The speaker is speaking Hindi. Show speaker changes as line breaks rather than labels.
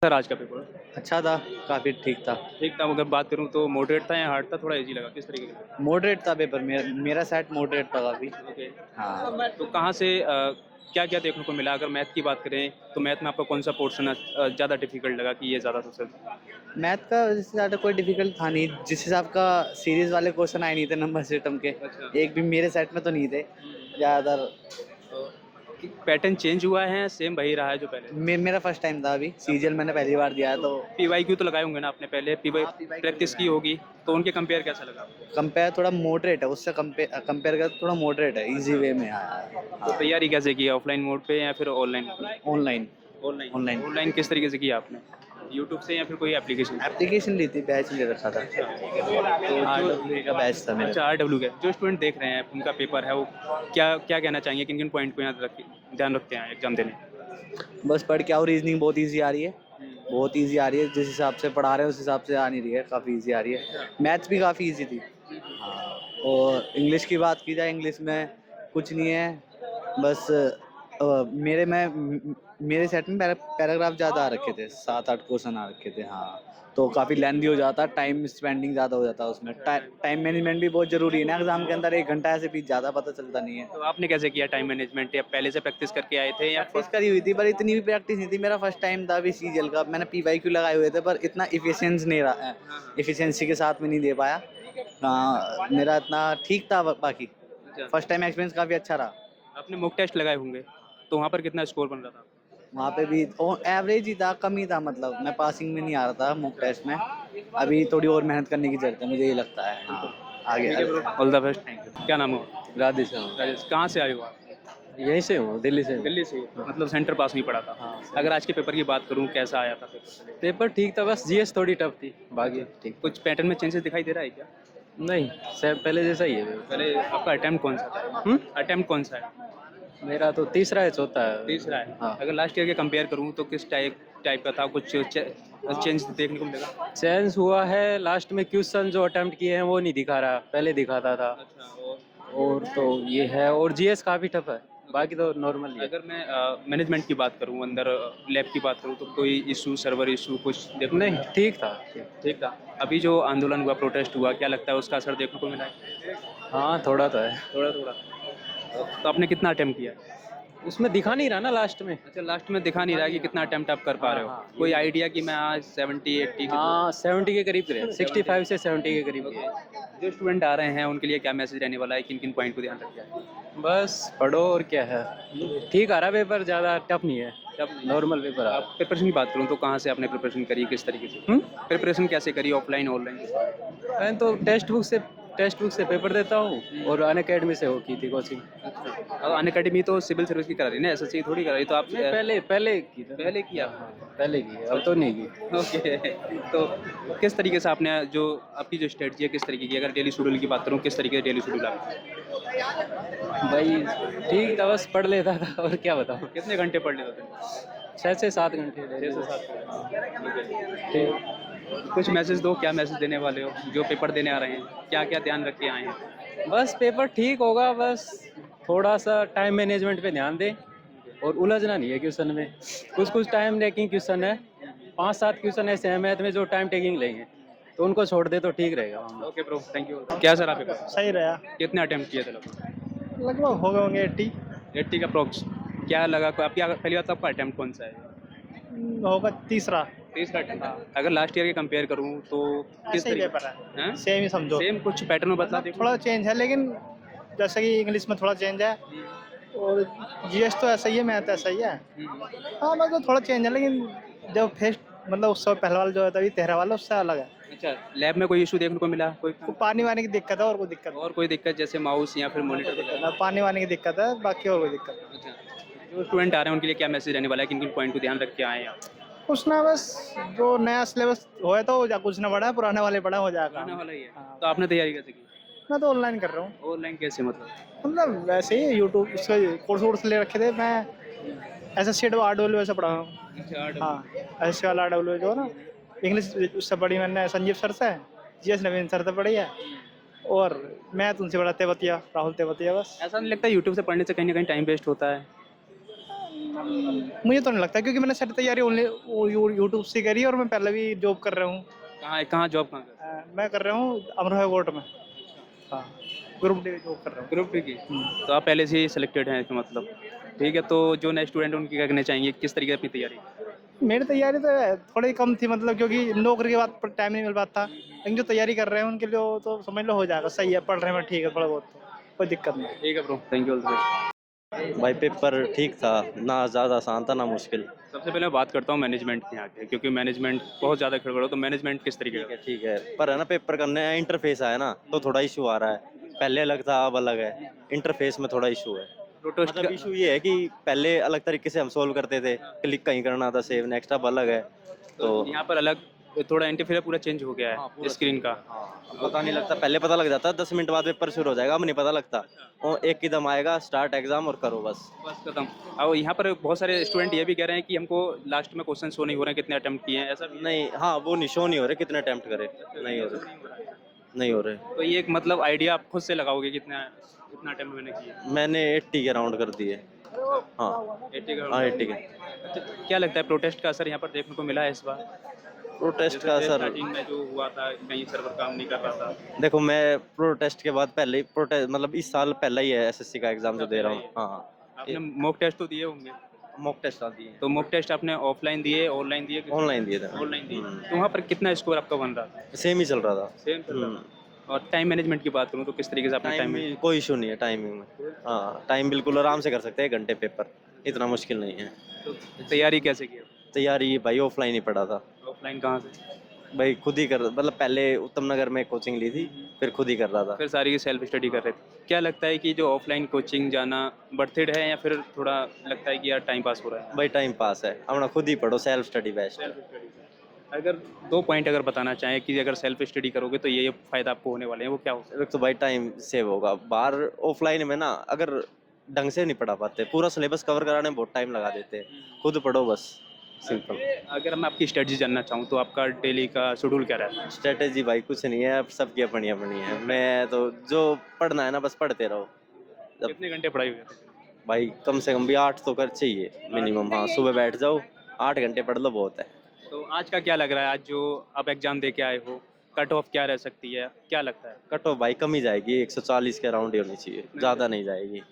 सर आज का पेपर
अच्छा था, काफ़ी ठीक था।
ठीक था। अगर बात करूँ तो मॉडरेट था या हार्ड था, थोड़ा इजी लगा, किस तरीके का?
मॉडरेट था पेपर, मेरा सेट मॉडरेट था काफ़ी।
ओके।
हाँ।
तो कहाँ से क्या क्या देखने को मिला? अगर मैथ की बात करें तो मैथ में आपका कौन सा पोर्शन ज़्यादा डिफिकल्ट लगा कि ये ज़्यादा सबसे?
मैथ का इससे ज़्यादा कोई डिफ़िकल्ट था नहीं, जिस हिसाब का सीरीज़ वाले क्वेश्चन आए नहीं थे नंबर सिस्टम के,
अच्छा।
एक भी मेरे सेट में तो नहीं थे। ज़्यादातर
पैटर्न चेंज हुआ है, सेम वही रहा है जो पहले?
मेरा फर्स्ट टाइम था अभी, सीजीएल मैंने पहली बार दिया है तो।
पीवाईक्यू तो लगाए होंगे ना आपने पहले? पीवाई
हाँ, PYQ
प्रैक्टिस की
लगाया।
होगी, तो उनके कंपेयर कैसा लगा आपको?
कंपेयर थोड़ा मॉडरेट है, उससे कंपेयर कर थोड़ा मॉडरेट है, ईज़ी वे में आया है।
तो
हाँ,
तैयारी कैसे की है, ऑफलाइन मोड पे या फिर online?
Online.
Online.
Online
online किस तरीके से किया आपने? यूट्यूब से या फिर कोई एप्लीकेशन से?
एप्लीकेशन ली थी, बैच ले रखा था।
तो जो
आरडब्ल्यूए का बैच था मेरा।
अच्छा आरडब्ल्यू का जो स्टूडेंट देख रहे हैं उनका पेपर है वो क्या क्या कहना चाहेंगे, किन किन पॉइंट को ध्यान रखते हैं एग्जाम देने?
बस पढ़ के आओ, रीजनिंग बहुत इजी आ रही है। बहुत इजी आ रही है, जिस हिसाब से पढ़ा रहे हैं उस हिसाब से आ नहीं रही है, काफ़ी इजी आ रही है। मैथ्स भी काफ़ी इजी थी। हाँ। और इंग्लिश की बात की जाए, इंग्लिश में कुछ नहीं है, बस मेरे सेट में पैराग्राफ ज़्यादा आ रखे थे, 7-8 क्वेश्चन आ रखे थे। हाँ, तो काफ़ी लेंथी हो जाता, टाइम स्पेंडिंग ज़्यादा हो जाता उसमें। टाइम मैनेजमेंट भी बहुत ज़रूरी है ना, एग्जाम के अंदर 1 घंटा ऐसे बीत ज़्यादा पता चलता नहीं है।
तो आपने कैसे किया टाइम मैनेजमेंट, या पहले से प्रैक्टिस करके आए थे या
प्रैक्टिस करी हुई थी, पर इतनी भी प्रैक्टिस नहीं थी। मेरा फर्स्ट टाइम था अभी सीजीएल का, मैंने पीवाईक्यू लगाए हुए थे, पर इतना इफिशिएंस नहीं रहा,
हाँ।
इफिशिएंसी के साथ में नहीं दे पाया। मेरा इतना ठीक था बाकी।
अच्छा,
फर्स्ट टाइम एक्सपीरियंस काफ़ी अच्छा रहा।
आपने मॉक टेस्ट लगाए होंगे, तो वहाँ पर कितना स्कोर बन रहा था?
वहाँ पे भी एवरेज ही था, कम ही था, मतलब मैं पासिंग में नहीं आ रहा था मॉक टेस्ट में। अभी थोड़ी और मेहनत करने की ज़रूरत है, मुझे ये लगता है। हाँ, आगे
ठीक है bro, all the best. Thank you. क्या नाम है?
राधे श्याम।
राजेश, कहाँ से आए हो आप?
यहीं से हूँ, दिल्ली से हूँ।
दिल्ली से ही? मतलब सेंटर पास नहीं पड़ा था?
हाँ,
अगर आज के पेपर की बात करूँ, कैसा आया था पेपर?
पेपर ठीक था, बस जीएस थोड़ी टफ थी, बाकी ठीक।
कुछ पैटर्न में चेंजेस दिखाई दे रहा है क्या?
नहीं, सब पहले जैसा ही है पेपर।
पहले आपका अटेम्प्ट कौन सा था? अटेम्प्ट कौन सा है?
मेरा तो तीसरा है, चौथा है।
तीसरा है।
हाँ।
अगर लास्ट ईयर के कंपेयर करूँ तो किस टाइप टाइप का था? कुछ चेंज देखने को मिलेगा?
चेंज हुआ है, लास्ट में क्वेश्चन जो अटेम्प्ट किए हैं वो नहीं दिखा रहा, पहले दिखाता था।
अच्छा। और
और तो ये है, और जीएस काफ़ी टफ है, बाकी तो नॉर्मल ही है।
अगर मैं मैनेजमेंट की बात करूँ, अंदर लैब की बात करूँ, तो कोई इशू, सर्वर इशू कुछ देखने को
नहीं,
मिला?
ठीक था।
ठीक था। अभी जो आंदोलन हुआ, प्रोटेस्ट हुआ, क्या लगता है उसका असर देखने को मिला है?
हाँ, थोड़ा तो है।
थोड़ा थोड़ा। तो आपने कितना अटेम्प्ट किया?
उसमें दिखा नहीं रहा ना लास्ट में।
अच्छा, लास्ट में दिखा नहीं रहा कि कितना अटेम्प्ट आप कर पा
हाँ
रहे हो।
हाँ,
कोई आइडिया कि मैं आज 70-80 के?
हाँ, 70 के करीब रहे, 65 से 70 के करीब रहे।
जो स्टूडेंट आ रहे हैं उनके लिए क्या मैसेज रहने वाला है, किन किन पॉइंट को ध्यान रखिए?
बस पढ़ो, और क्या है। ठीक आ रहा पेपर, ज़्यादा टफ नहीं है, नॉर्मल पेपर आ रहा।
आप प्रिपरेशन की बात करूँ तो कहाँ से आपने प्रिपरेशन करी, किस तरीके से प्रिपरेशन कैसे करी, ऑफलाइन ऑनलाइन?
मैं तो टेक्स्ट बुक से पेपर देता हूँ, और अनअकैडमी से हो की थी कोचिंग।
अच्छा, अनअकैडमी तो सिविल सर्विस की करा रही है ना, एसएससी थोड़ी करा रही, तो आप
नहीं, पहले की था।
पहले किया?
पहले की है, अब तो नहीं की।
ओके। तो किस तरीके से आपने जो आपकी जो स्ट्रेटजी है किस तरीके की, अगर डेली शेड्यूल की बात करूँ किस तरीके से डेली शेड्यूल आपका?
भाई ठीक था, बस पढ़ लेता था, और क्या बताऊँ।
कितने घंटे पढ़ लेते थे?
6 से 7 घंटे
6
डेली।
से 7?
ठीक।
कुछ मैसेज दो, क्या मैसेज देने वाले हो जो पेपर देने आ रहे हैं, क्या क्या ध्यान रख के आए हैं?
बस पेपर ठीक होगा, बस थोड़ा सा टाइम मैनेजमेंट पे ध्यान दें, और उलझना नहीं है क्वेश्चन में। कुछ कुछ टाइम टेकिंग क्वेश्चन है, 5-7 क्वेश्चन ऐसे हैं मैथ में जो टाइम टेकिंग लेंगे, तो उनको छोड़ दे तो ठीक रहेगा।
Okay bro, thank you. क्या सर आप पेपर
सही रहा।
कितने अटेम्प्ट किए थे लगभग?
लगभग हो गए होंगे 80।
80 का अप्रोक्स? क्या लगा आपकी पहली बात तो आपका अटेम्प्ट कौन सा है?
होगा तीसरा।
तीसरा अटेम्प्ट। अगर लास्ट ईयर के कंपेयर करूँ तो किस
ऐसे ही
तरीके?
पेपर है,
हैं?
सेम ही समझो।
सेम, कुछ पैटर्न में बदला देखो?
थोड़ा चेंज है, लेकिन जैसे कि इंग्लिश में थोड़ा चेंज है, और जीएस तो ऐसा ही है, मैथ ऐसा ही है। हाँ, मतलब थोड़ा चेंज है, लेकिन जब फेस्ट मतलब उससे पहले वाला जो है तभी 13 वाला उससे अलग है।
अच्छा, लैब में कोई इशू देखने को मिला कोई?
वो पानी वानी की दिक्कत है, और कोई दिक्कत
और कोई दिक्कत जैसे माउस या फिर मॉनिटर
नहीं
वगैरह?
है। पानी वानी की दिक्कत है, बाकी और कोई दिक्कत नहीं।
अच्छा, जो स्टूडेंट आ रहे हैं उनके लिए क्या मैसेज रहने वाला है, किन किन पॉइंट को ध्यान रख के आए हैं आप?
कुछ ना, बस जो नया सिलेबस होए तो कुछ ना पड़ा है, पुराने वाले पड़ा हो जाएगा।
आने वाला ही है।
हाँ।
तो आपने तैयारी कैसे की?
मैं तो ऑनलाइन कर रहा हूँ।
ऑनलाइन कैसे मतलब?
मतलब वैसे ही यूट्यूब उसका कोर्स वोर्स ले रखे थे। मैं एसएससी आरडब्ल्यू से पढ़ा हूँ।
अच्छा,
हाँ, एसएससी वाला आरडब्ल्यू जो है ना, इंग्लिश उससे पढ़ी मैंने संजीव सर से, जीएस नवीन सर से पढ़ी है, और मैं तुमसे पढ़ा तेवतिया, राहुल तेवतिया। बस
ऐसा नहीं लगता यूट्यूब से पढ़ने से कहीं ना कहीं टाइम वेस्ट होता है?
मुझे तो नहीं लगता, क्योंकि मैंने सारी तैयारी ओनली यूट्यूब से करी है, और मैं पहले भी जॉब कर रहा हूँ।
कहाँ कहाँ जॉब कहाँ कर रहे
मैं कर रहा हूँ अमरोहा कोर्ट में। हाँ, ग्रुप डी जॉब कर रहा हूँ।
ग्रुप की? तो आप पहले से ही सिलेक्टेड हैं इसका मतलब। ठीक है, तो जो नए स्टूडेंट उनकी क्या कहना चाहेंगे, किस तरीके की अपनी तैयारी?
मेरी तैयारी तो थोड़ी कम थी, मतलब क्योंकि नौकरी के बाद टाइम नहीं मिल पाता, लेकिन जो तैयारी कर रहे हैं उनके लिए वो तो समझ लो हो जाएगा, सही है, पढ़ रहे हैं ठीक है, थोड़ा बहुत तो कोई दिक्कत नहीं।
ठीक है bro, thank you all the best.
भाई पेपर ठीक था, ना ज़्यादा आसान था ना मुश्किल।
सबसे पहले मैं बात करता हूँ मैनेजमेंट की यहाँ के, क्योंकि मैनेजमेंट बहुत ज़्यादा खड़बड़ हो, तो मैनेजमेंट किस तरीके का?
ठीक है पर है ना, पेपर करने इंटरफेस आया ना तो थोड़ा इशू आ रहा है। पहले अलग था, अब अलग है। इंटरफेस में थोड़ा इशू है।
प्रोटेस्ट
मतलब इशू ये है कि पहले अलग तरीके से हम सोल्व करते थे, क्लिक कहीं करना था, सेव नेक्स्ट, अब अलग है।
तो यहाँ पर अलग थोड़ा इंटरफेयर पूरा चेंज हो गया है स्क्रीन का।
पता नहीं लगता, पहले पता लग जाता 10 मिनट बाद पेपर शुरू हो जाएगा, अब नहीं पता लगता। और एक कदम आएगा, स्टार्ट एग्जाम और करो बस।
बस खत्म। और यहाँ पर बहुत सारे स्टूडेंट ये भी कह रहे हैं कि हमको लास्ट में क्वेश्चन शो नहीं हो रहे हैं कितने अटेम्प्ट किए हैं, ऐसा भी है?
नहीं, हाँ वो नहीं, शो नहीं हो रहे कितने अटेम्प्ट करे, नहीं हो रहे, नहीं हो रहे।
तो ये एक मतलब आइडिया आप खुद से लगाओगे कितना कितना अटेम्प्ट मैंने किए?
मैंने 80 के राउंड कर दिए। हाँ
80 का?
हाँ 80 के।
अच्छा, क्या लगता है प्रोटेस्ट का असर यहाँ पर देखने को मिला है इस बार?
प्रोटेस्ट का असर,
स्टार्टिंग में जो हुआ था कहीं सर्वर काम नहीं कर रहा था।
देखो मैं प्रोटेस्ट के बाद पहले ही प्रोटेस्ट, मतलब इस साल पहला ही है एसएससी का एग्जाम जो दे रहा हूँ। हाँ
आपने मॉक टेस्ट तो दिए होंगे?
मॉक टेस्ट आती है,
तो मॉक टेस्ट आपने ऑफलाइन दिए ऑनलाइन दिए?
ऑनलाइन दिए थे।
ऑनलाइन दिए। तो वहाँ पर कितना स्कोर आपका बन रहा था?
सेम ही चल रहा था।
सेम चल रहा था। और टाइम मैनेजमेंट की बात करूँ तो किस तरीके से आपने टाइम
टाइम कोई इशू नहीं है टाइमिंग में। हाँ टाइम बिल्कुल आराम से कर सकते हैं, 1 घंटे पेपर, इतना मुश्किल नहीं है।
तो तैयारी कैसे की?
तैयारी भाई ऑफलाइन ही पढ़ा था।
ऑफलाइन कहाँ से?
भाई खुद ही कर, मतलब पहले उत्तम नगर में कोचिंग ली थी, फिर खुद ही कर रहा था।
फिर सारी की सेल्फ स्टडी कर रहे थे। क्या लगता है कि जो ऑफलाइन कोचिंग जाना बर्थड है, या फिर थोड़ा लगता है कि यार टाइम पास हो रहा है?
भाई टाइम पास है, अपना खुद ही पढ़ो, self study best.
Self study. अगर 2 पॉइंट अगर बताना चाहें कि अगर सेल्फ स्टडी करोगे तो ये फ़ायदा आपको होने वाले हैं, वो क्या हो सकता
एक तो भाई टाइम सेव होगा, बाहर ऑफलाइन में ना अगर ढंग से नहीं पढ़ा पाते, पूरा सिलेबस कवर कराने में बहुत टाइम लगा देते हैं। खुद पढ़ो बस, सिंपल।
है? अगर मैं आपकी स्ट्रेटजी जानना चाहूँ तो आपका डेली का शेड्यूल क्या रहता है?
स्ट्रेटेजी भाई कुछ नहीं है, अब सबकी अपनी अपनी है। मैं तो जो पढ़ना है ना बस पढ़ते रहो।
कितने घंटे पढ़ाई हुई है?
भाई कम से कम भी 8 तो कर चाहिए मिनिमम। हाँ सुबह बैठ जाओ, 8 घंटे पढ़ लो, बहुत है।
तो आज का क्या लग रहा है, आज जो आप एग्ज़ाम दे के आए हो, कट ऑफ क्या रह सकती है, क्या लगता है?
कट ऑफ भाई कम ही जाएगी, 140 के अराउंड ही होनी चाहिए, ज़्यादा नहीं जाएगी।